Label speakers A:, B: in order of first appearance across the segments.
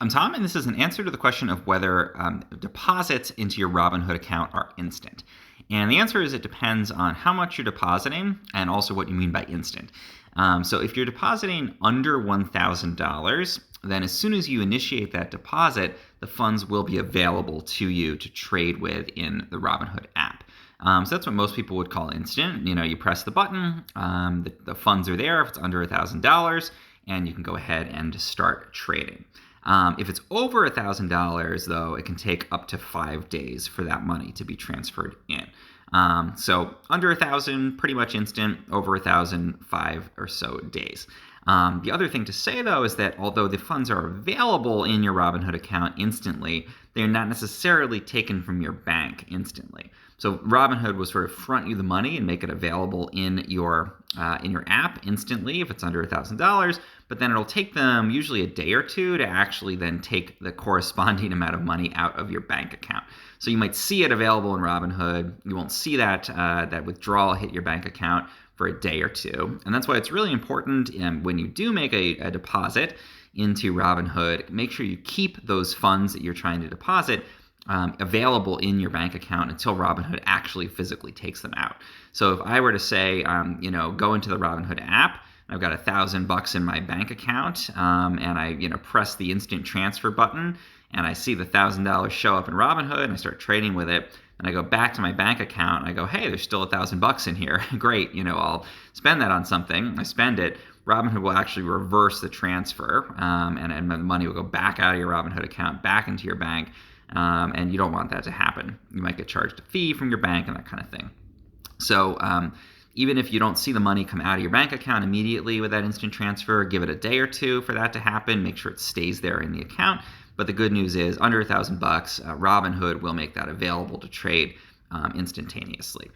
A: I'm Tom, and this is an answer to the question of whether deposits into your Robinhood account are instant. And the answer is it depends on how much you're depositing and also what you mean by instant. So if you're depositing under $1,000, then as soon as you initiate that deposit, the funds will be available to you to trade with in the Robinhood app. So that's what most people would call instant. You press the button, the funds are there if it's under $1,000, and you can go ahead and start trading. If it's over $1,000, though, it can take up to 5 days for that money to be transferred in. So under 1,000, pretty much instant. Over 1,000, 5 or so days. The other thing to say, though, is that although the funds are available in your Robinhood account instantly, they're not necessarily taken from your bank instantly. So Robinhood will sort of front you the money and make it available in your app instantly if it's under $1,000, but then it'll take them usually a day or two to actually then take the corresponding amount of money out of your bank account. So you might see it available in Robinhood. You won't see that withdrawal hit your bank account for a day or two. And that's why it's really important when you do make a deposit into Robinhood, make sure you keep those funds that you're trying to deposit available in your bank account until Robinhood actually physically takes them out. So if I were to say, go into the Robinhood app, I've got $1,000 in my bank account, and I, press the instant transfer button, and I see the $1,000 show up in Robinhood, and I start trading with it, and I go back to my bank account, and I go, hey, there's still $1,000 in here. Great, I'll spend that on something. I spend it. Robinhood will actually reverse the transfer, and the money will go back out of your Robinhood account, back into your bank, and you don't want that to happen. You might get charged a fee from your bank and that kind of thing. So even if you don't see the money come out of your bank account immediately with that instant transfer, give it a day or two for that to happen. Make sure it stays there in the account. But the good news is under $1,000, Robinhood will make that available to trade instantaneously.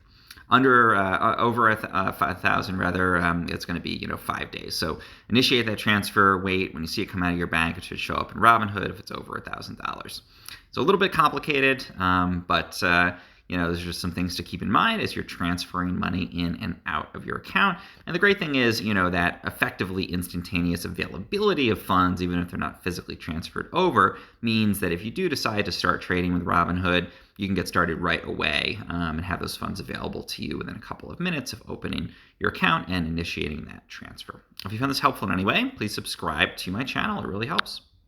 A: Over 1,000 rather, it's going to be 5 days. So initiate that transfer, wait. When you see it come out of your bank, it should show up in Robinhood if it's over $1,000. So a little bit complicated, but there's just some things to keep in mind as you're transferring money in and out of your account. And the great thing is, that effectively instantaneous availability of funds, even if they're not physically transferred over, means that if you do decide to start trading with Robinhood, you can get started right away and have those funds available to you within a couple of minutes of opening your account and initiating that transfer. If you found this helpful in any way, please subscribe to my channel. It really helps.